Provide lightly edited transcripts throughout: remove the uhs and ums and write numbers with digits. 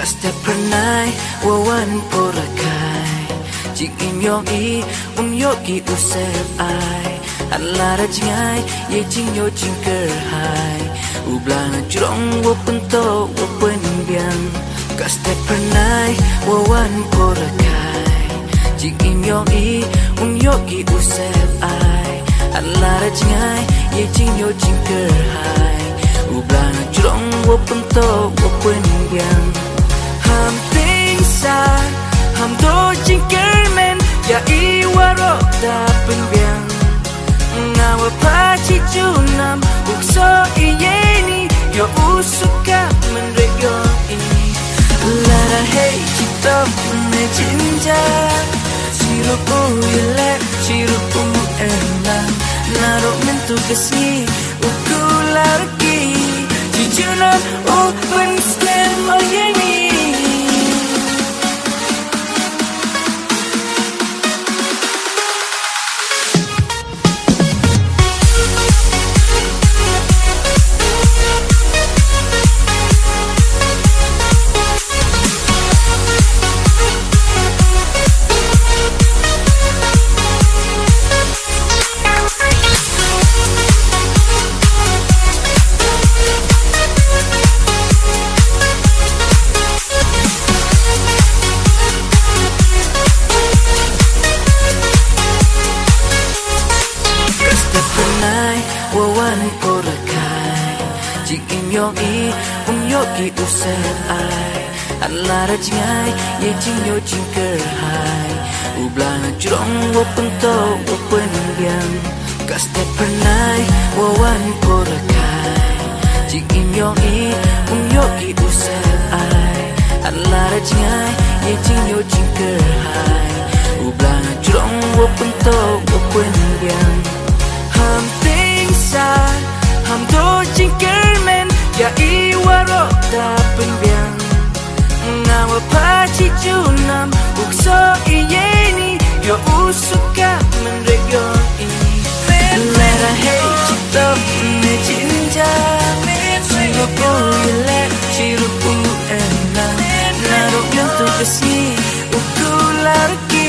Step pernai wawan porakai Jing im yong i yogi usep ai An lara jingai ye jing yo jing ker hai Ublana jurong wo punto wo pen biang Ka step pernai wawan porakai Jing im yong i yogi usep ai An lara jingai ye jing yo jing ker hai Ublana jurong wo punto wo pen biang Ham ting sa ham do jing ker men ya i waro da pen biang Ngawa pachi junam ukso iyeni yo usuka menrego ini Lara hey cito me jinja Sirupu yele sirupu enak Naro mentu kesni ukularki Jujunam open scan oyeni wawan porakai Jing im yong i yogi usep ai An lara jingai ye jing yo jing ker hai Ublana jurong wo punto wo pen biang Ka step pernai wawan porakai Jing im yong i yogi usep ai An lara jingai ye jing yo jing ker hai Ublana jurong wo punto wo pen biang Ham ting sa ham do jing ker men ya i waro da pen biang Ngawa pachi junam ukso iyeni yo usuka menrego ini Lara hey cito me jinja Sirupu yele sirupu enak Naro mentu kesni ukularki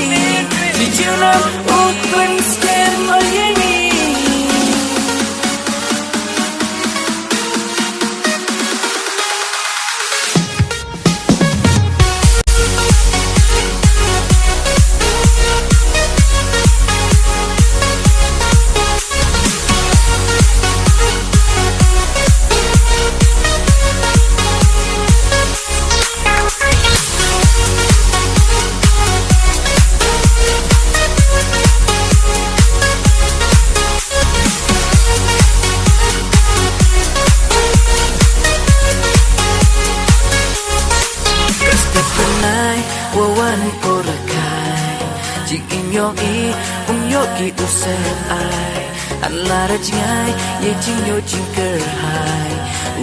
Jujunam open scan oyeni wawan porakai Jing im yong i yogi usep ai An lara jingai ye jing yo jing ker hai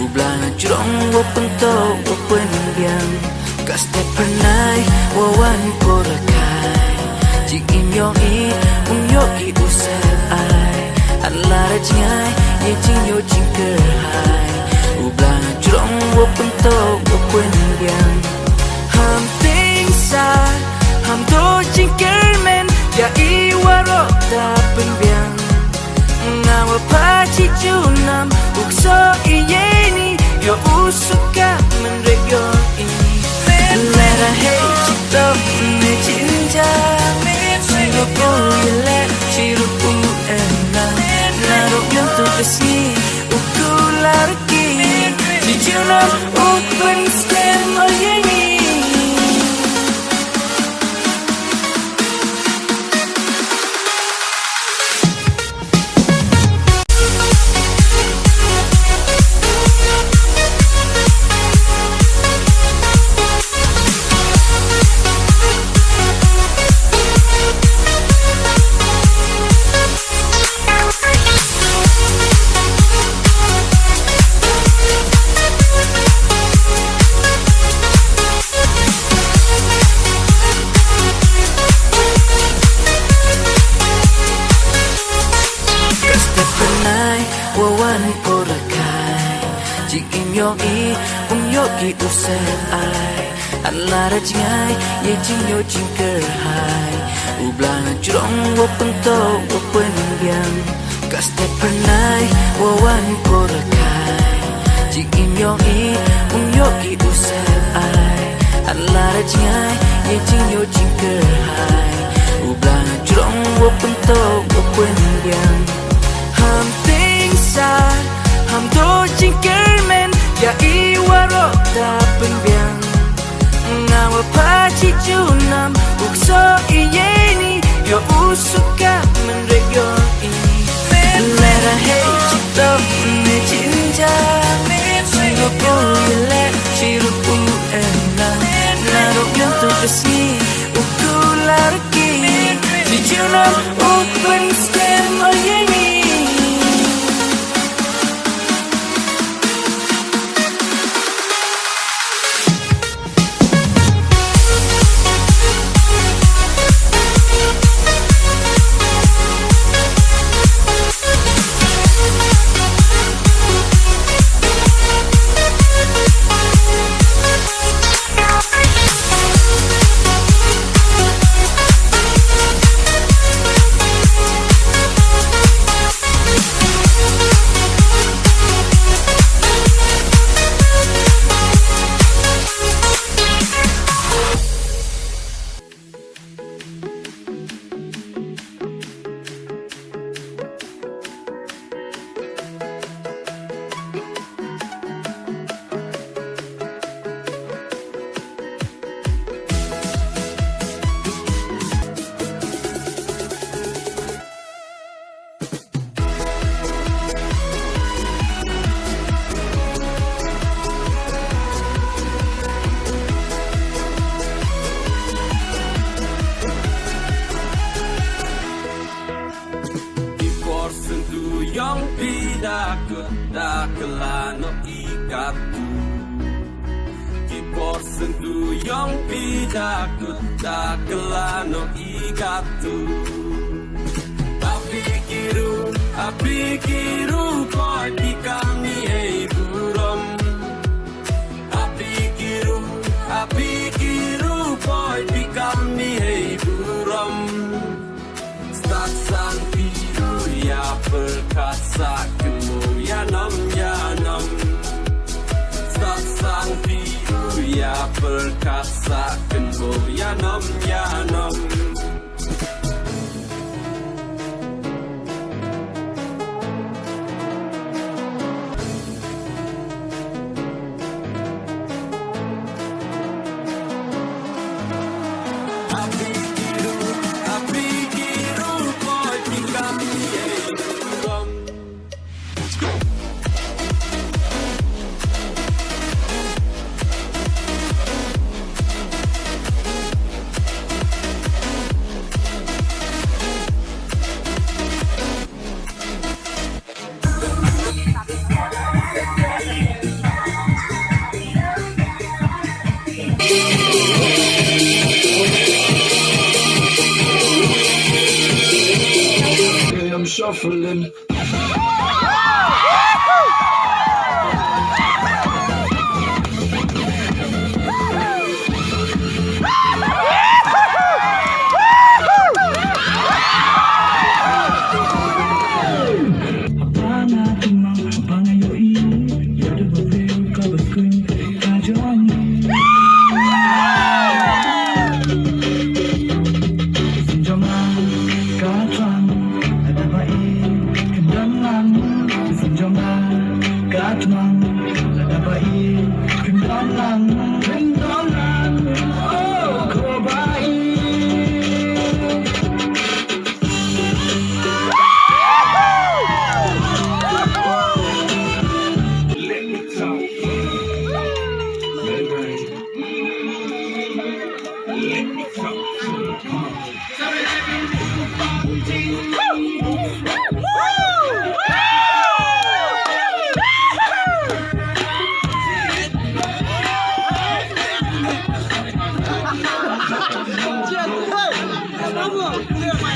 Ublana jurong wo punto wo pen biang Ka step pernai wawan porakai Jing im yong i yogi usep ai An lara jingai ye jing yo jing ker hai Ublana jurong wo punto wo pen biang Ham ting sa ham do jing ker men ya i waro da pen biang Ngawa pachi junam ukso iyeni yo usuka menrego ini Lara hey cito me jinja Sirupu yele sirupu enak Naro mentu kesni ukularki Jujunam open scan oyeni wawan porakai Jing im yong i yogi usep ai lara jingai ye jinyo jingker hai ublang jrong wo pento wo pen biang ka step pernai wo wan korakai jing im yo i yo ki usep ai lara jingai ye jinyo jingker hai ublang jrong wo pento wo pen biang ham ting sa ham do jingker men ya i waro ta pen biang ngawa pachi junam ukso iyeni yo usuka menregyo ini lera hey chito ne jinja chiru pu le chiru pu ena naro yanto kesni ukularki di junam ukben skem oyeni Yang tidak kelano ikatu Kipor sentuh yang tidak kelano ikatu Api kiru koi pikami hei buram Api kiru koi pikami hei buram Start sang biru ya perkasa kemu ya nam Start sang biru ya perkasa kemu ya nam Api kiru koi pikami hei buram I'm shuffling.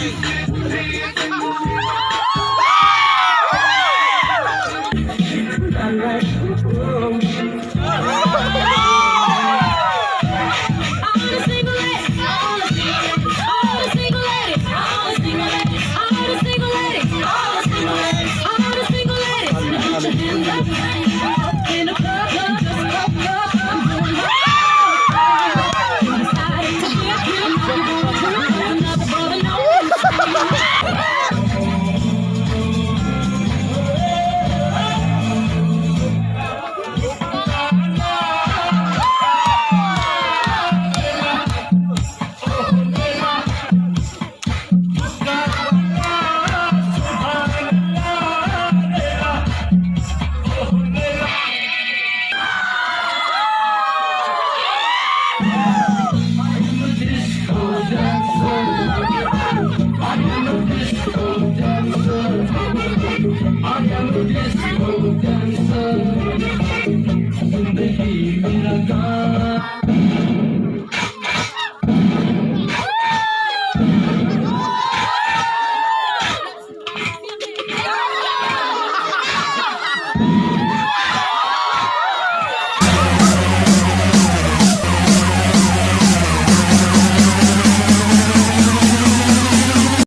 Hey,